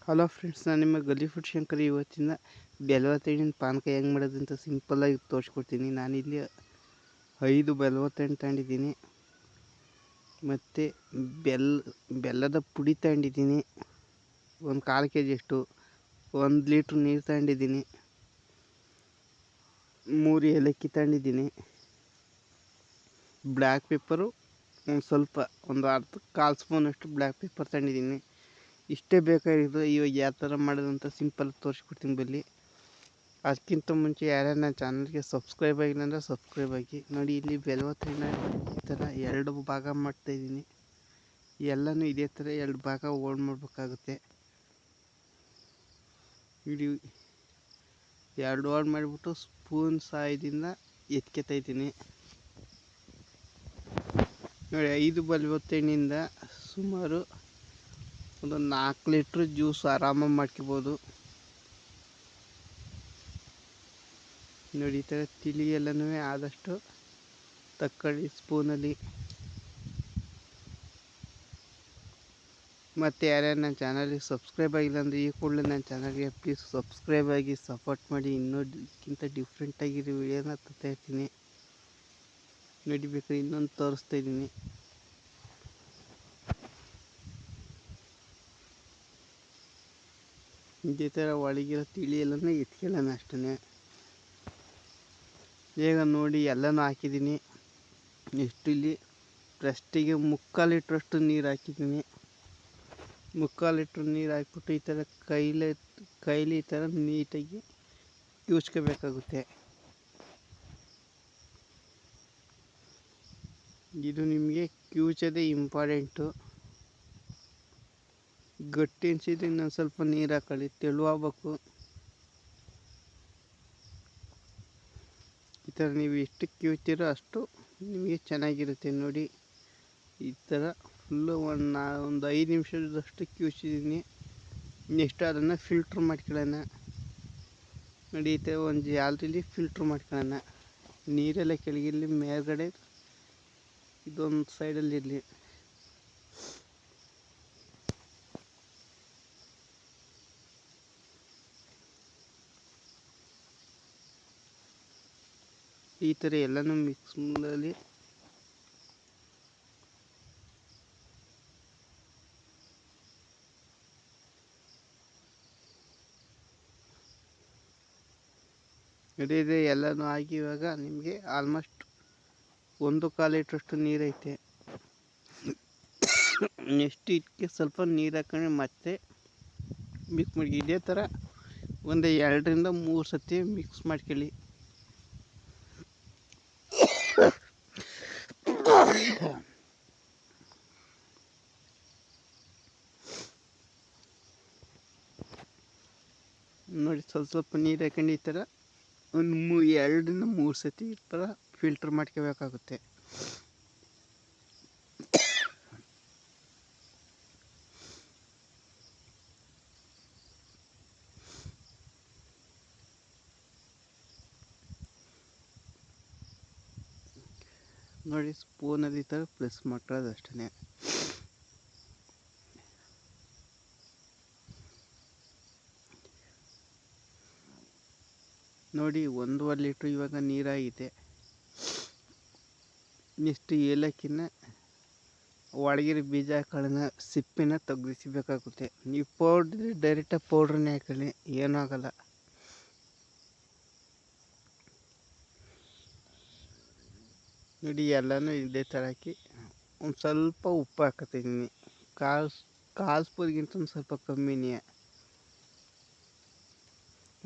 Hello friends, ನಾನು ನಿಮ್ಮ ಗಲ್ಲಿ ಫುಡ್ ಶಂಕರ್. ಇವತ್ತಿನ ಬೆಲ್ವತ್ತಣ್ಣಿನ ಪಾನಕ ಹೆಂಗೆ ಮಾಡೋದು ಅಂತ ಸಿಂಪಲ್ಲಾಗಿ ತೋರಿಸ್ಕೊಡ್ತೀನಿ. ನಾನಿಲ್ಲಿ 5 ಬೆಲ್ವತ್ತಣ್ಣು ತಗೊಂಡಿದ್ದೀನಿ. ಮತ್ತು ಬೆಲ್ಲದ ಪುಡಿ ತಗೊಂಡಿದ್ದೀನಿ, ಒಂದು 1/4 kg ಅಷ್ಟು. 1 ಲೀಟ್ರ್ ನೀರು ತಗೊಂಡಿದ್ದೀನಿ. 3 ಏಲಕ್ಕಿ ತಗೊಂಡಿದ್ದೀನಿ. ಬ್ಲ್ಯಾಕ್ ಪೆಪ್ಪರು ಸ್ವಲ್ಪ ಒಂದು 1/4 ಸ್ಪೂನಷ್ಟು ಬ್ಲ್ಯಾಕ್ ಪೆಪ್ಪರ್ ತಗೊಂಡಿದ್ದೀನಿ. ಇಷ್ಟೇ ಬೇಕಾಗಿರೋದು. ಇವಾಗ ಯಾವ ಥರ ಮಾಡೋದಂತ ಸಿಂಪಲ್ ತೋರಿಸ್ಕೊಡ್ತೀನಿ ಬಲ್ಲಿ. ಅದಕ್ಕಿಂತ ಮುಂಚೆ ಯಾರ್ಯಾರು ನನ್ನ ಚಾನಲ್ಗೆ ಸಬ್ಸ್ಕ್ರೈಬ್ ಆಗಿಲ್ಲ ಅಂದರೆ ಸಬ್ಸ್ಕ್ರೈಬ್ ಆಗಿ. ನೋಡಿ, ಇಲ್ಲಿ ಬೆಲ್ವತ್ತಣ್ಣ ಈ ಥರ 2 ಭಾಗ ಮಾಡ್ತಾಯಿದ್ದೀನಿ. ಎಲ್ಲನೂ ಇದೇ ಥರ 2 ಭಾಗ ಓಡ್ ಮಾಡಬೇಕಾಗುತ್ತೆ. ಇಡೀ 2 ಓಡ್ ಮಾಡಿಬಿಟ್ಟು ಸ್ಪೂನ್ ಸಹಾಯದಿಂದ ಎತ್ಕೊತಾಯಿದ್ದೀನಿ. ನೋಡಿ, 5 ಬೆಲ್ವತ್ತಣ್ಣಿಂದ ಸುಮಾರು ಒಂದು 4 ಲೀಟ್ರ್ ಜ್ಯೂಸ್ ಆರಾಮಾಗಿ ಮಾಡ್ಕೋಬೋದು. ನೋಡಿ, ಈ ಥರ ತಿಳಿ ಎಲ್ಲನೂ ಆದಷ್ಟು ತಕ್ಕೊಳ್ಳಿ ಸ್ಪೂನಲ್ಲಿ. ಮತ್ತು ಯಾರ್ಯಾರು ನನ್ನ ಚಾನಲ್ಗೆ ಸಬ್ಸ್ಕ್ರೈಬ್ ಆಗಿಲ್ಲ ಅಂದರೆ ಈ ಕೂಡಲೇ ನನ್ನ ಚಾನಲ್ಗೆ ಪ್ಲೀಸ್ ಸಬ್ಸ್ಕ್ರೈಬ್ ಆಗಿ ಸಪೋರ್ಟ್ ಮಾಡಿ. ಇನ್ನೂಕ್ಕಿಂತ ಡಿಫ್ರೆಂಟಾಗಿರೋ ವಿಡಿಯೋನ ತರ್ತಾಯಿರ್ತೀನಿ. ನೋಡಿ, ಬೇಕಾದ್ರೆ ಇನ್ನೊಂದು ತೋರಿಸ್ತಾಯಿದ್ದೀನಿ. ಇದೇ ಥರ ಒಳಗಿರೋ ತಿಳಿ ಎಲ್ಲನೂ ಎತ್ಕೊಳ್ಳೋಣ ಅಷ್ಟೇ. ಈಗ ನೋಡಿ, ಎಲ್ಲನೂ ಹಾಕಿದ್ದೀನಿ. ನೆಕ್ಸ್ಟ್ ಇಲ್ಲಿ ಫಸ್ಟಿಗೆ 3/4 ಲೀಟ್ರಷ್ಟು ನೀರು ಹಾಕಿದ್ದೀನಿ. 3/4 ಲೀಟ್ರ್ ನೀರು ಹಾಕ್ಬಿಟ್ಟು ಈ ಥರ ಕೈಲಿ ಈ ಥರ ನೀಟಾಗಿ ಕಿವುಚ್ಕೋಬೇಕಾಗುತ್ತೆ. ಇದು ನಿಮಗೆ ಕಿವುಚೋದೇ ಇಂಪಾರ್ಟೆಂಟು. ಗಟ್ಟಿ ಅನಿಸಿದ್ರೆ ಇನ್ನೊಂದು ಸ್ವಲ್ಪ ನೀರು ಹಾಕೊಳ್ಳಿ, ತೆಳುವಾಗಬೇಕು. ಈ ಥರ ನೀವು ಎಷ್ಟು ಕಿವುಚ್ತೀರೋ ಅಷ್ಟು ನಿಮಗೆ ಚೆನ್ನಾಗಿರುತ್ತೆ. ನೋಡಿ, ಈ ಥರ ಫುಲ್ಲು ಒಂದು 5 ನಿಮಿಷದಷ್ಟು ಕಿವುಚಿದ್ದೀನಿ. ನೆಕ್ಸ್ಟ್ ಅದನ್ನು ಫಿಲ್ಟ್ರ್ ಮಾಡ್ಕೊಳ್ಳೋಣ. ನೋಡಿ, ಈ ಥರ ಒಂದು ಜಾಲದಲ್ಲಿ ಫಿಲ್ಟ್ರ್ ಮಾಡ್ಕೊಳ್ಳೋಣ. ನೀರೆಲ್ಲ ಕೆಳಗಿರಲಿ, ಮೇಲ್ಗಡೆ ಇದೊಂದು ಸೈಡಲ್ಲಿ ಇರಲಿ. ಈ ಥರ ಎಲ್ಲನೂ ಮಿಕ್ಸ್ ಮಾಡಿ ಇದೆ. ಎಲ್ಲನೂ ಆಗಿ ಇವಾಗ ನಿಮಗೆ ಆಲ್ಮೋಸ್ಟ್ 1/4 ಲೀಟ್ರಷ್ಟು ನೀರೈತೆ. ನೆಕ್ಸ್ಟ್ ಇದಕ್ಕೆ ಸ್ವಲ್ಪ ನೀರು ಹಾಕೊಂಡು ಮತ್ತೆ ಮಿಕ್ಸ್ ಮಾಡಿ. ಇದೇ ಥರ ಒಂದು 2 ರಿಂದ 3 ಸತಿ ಮಿಕ್ಸ್ ಮಾಡ್ಕೊಳ್ಳಿ. ನೋಡಿ, ಸ್ವಲ್ಪ ನೀರು ಹಾಕೊಂಡು ಈ ಥರ ಒಂದು 2 ರಿಂದ 3 ಸತಿ ಈ ಥರ ಫಿಲ್ಟ್ರ್ ಮಾಡ್ಕೋಬೇಕಾಗುತ್ತೆ. ನೋಡಿ, ಸ್ಪೂನಲ್ಲಿ ಈ ಥರ ಪ್ರೆಸ್ ಮಾಡ್ಕೊಳ್ಳೋದು ಅಷ್ಟೇ. ನೋಡಿ, 1.5 ಲೀಟ್ರ್ ಇವಾಗ ನೀರಾಗಿದೆ. ನೆಕ್ಸ್ಟ್ ಏಲಕ್ಕಿನ ಒಳಗಿರೋ ಬೀಜ ಹಾಕೊಳ್ಳೋಣ, ಸಿಪ್ಪಿನ ತೆಗೆಸಿಬೇಕಾಗುತ್ತೆ. ನೀವು ಡೈರೆಕ್ಟಾಗಿ ಪೌಡ್ರನ್ನೇ ಹಾಕೊಳ್ಳಿ, ಏನೂ ಆಗೋಲ್ಲ. ನೋಡಿ, ಎಲ್ಲನೂ ಇದೇ ಥರ ಹಾಕಿ ಒಂದು ಸ್ವಲ್ಪ ಉಪ್ಪು ಹಾಕತ್ತಿದ್ದೀನಿ. ಕಾಲು ಸ್ಪೂನ್ಗಿಂತ ಒಂದು ಸ್ವಲ್ಪ ಕಮ್ಮಿನೇ.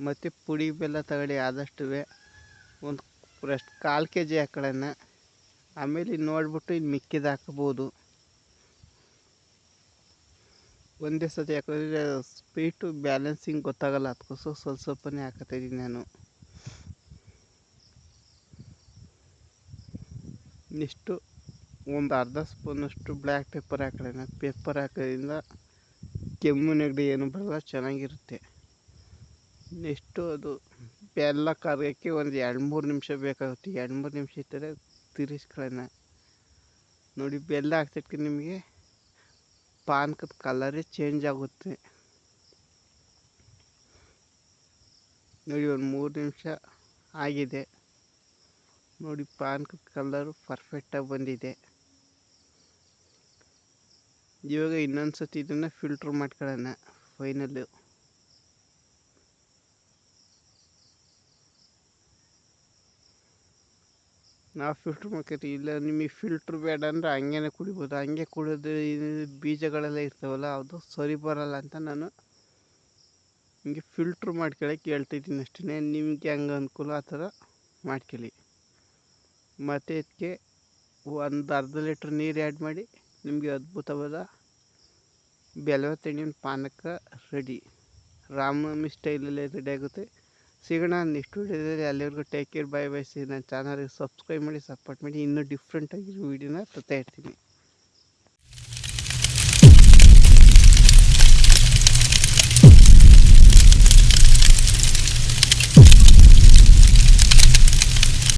ಮತ್ತು ಪುಡಿ ಬೆಲ್ಲ ತಗೊಳ್ಳಿ, ಆದಷ್ಟು ಒಂದು 1/4 kg ಹಾಕೊಳ್ಳೋಣ. ಆಮೇಲೆ ನೋಡಿಬಿಟ್ಟು ಇನ್ನು ಮಿಕ್ಕಿದ ಹಾಕ್ಬೋದು. ಒಂದೇ ಸತಿ ಹಾಕಿದ್ರೆ ಸ್ವೀಟು ಬ್ಯಾಲೆನ್ಸಿಂಗ್ ಗೊತ್ತಾಗಲ್ಲ, ಅದಕ್ಕೋಸ್ಕರ ಸ್ವಲ್ಪನೇ ಹಾಕತ್ತಿದ್ದೀನಿ ನಾನು. ನೆಕ್ಸ್ಟು ಒಂದು ಅರ್ಧ ಸ್ಪೂನಷ್ಟು ಬ್ಲ್ಯಾಕ್ ಪೆಪ್ಪರ್ ಹಾಕೊಳ್ಳೋಣ. ಪೆಪ್ಪರ್ ಹಾಕೋದ್ರಿಂದ ಕೆಮ್ಮು ನೆಗಡಿ ಏನು ಬರಲ್ಲ, ಚೆನ್ನಾಗಿರುತ್ತೆ. ನೆಕ್ಸ್ಟು ಅದು ಬೆಲ್ಲ ಕರಗೋಕ್ಕೆ ಒಂದು 2-3 ನಿಮಿಷ ಬೇಕಾಗುತ್ತೆ. 2-3 ನಿಮಿಷ ಈ ಥರ ತಿರ್ಗಿಸ್ಕೊಳ್ಳೋಣ. ನೋಡಿ, ಬೆಲ್ಲ ಹಾಕ್ತಿದ್ದಕ್ಕೆ ನಿಮಗೆ ಪಾನಕದ ಕಲರೇ ಚೇಂಜ್ ಆಗುತ್ತೆ. ನೋಡಿ ಒಂದು 3 ನಿಮಿಷ ಆಗಿದೆ ನೋಡಿ. ಪಾನಕದ ಕಲರು ಪರ್ಫೆಕ್ಟಾಗಿ ಬಂದಿದೆ. ಇವಾಗ ಇನ್ನೊಂದು ಸತಿ ಇದನ್ನು ಫಿಲ್ಟ್ರ್ ಮಾಡ್ಕೊಳ್ಳೋಣ ಫೈನಲ್ಲು. ನಾವು ಫಿಲ್ಟ್ರ್ ಮಾಡ್ಕೊತೀವಿ. ಇಲ್ಲ ನಿಮಗೆ ಫಿಲ್ಟ್ರ್ ಬೇಡ ಅಂದರೆ ಹಂಗೇ ಕುಡಿಬೋದು. ಹಂಗೆ ಕುಡಿದ್ರೆ ಬೀಜಗಳೆಲ್ಲ ಇರ್ತಾವಲ್ಲ ಅದು ಸರಿ ಬರೋಲ್ಲ ಅಂತ ನಾನು ಹಿಂಗೆ ಫಿಲ್ಟ್ರ್ ಮಾಡ್ಕೊಳಕ್ಕೆ ಹೇಳ್ತಾಯಿದ್ದೀನಿ ಅಷ್ಟೇ. ನಿಮಗೆ ಹಂಗೆ ಅನುಕೂಲ ಆ ಥರ ಮಾಡ್ಕೊಳ್ಳಿ. ಮತ್ತು ಇದಕ್ಕೆ ಒಂದು ಅರ್ಧ ಲೀಟ್ರ್ ನೀರು ಆ್ಯಡ್ ಮಾಡಿ ನಿಮಗೆ ಅದ್ಭುತವಾದ ಬೆಲ್ಲ ತೆಂಗಿನ ಪಾನಕ ರೆಡಿ. ರಾಮನವಮಿ ಸ್ಟೈಲಲ್ಲೇ ರೆಡಿ ಆಗುತ್ತೆ. ಸಿಗೋಣ ನೆಕ್ಸ್ಟ್ ವೀಡಿಯೋದಲ್ಲಿ. ಅಲ್ಲಿವರೆಗೂ ಟೇಕ್ ಕೇರ್, ಬೈ ಬೈ. ನನ್ನ ಚಾನಲ್ಗೆ ಸಬ್ಸ್ಕ್ರೈಬ್ ಮಾಡಿ, ಸಪೋರ್ಟ್ ಮಾಡಿ. ಇನ್ನೂ ಡಿಫ್ರೆಂಟಾಗಿರೋ ವೀಡಿಯೋನ ತರ್ತಾ ಇರ್ತೀನಿ.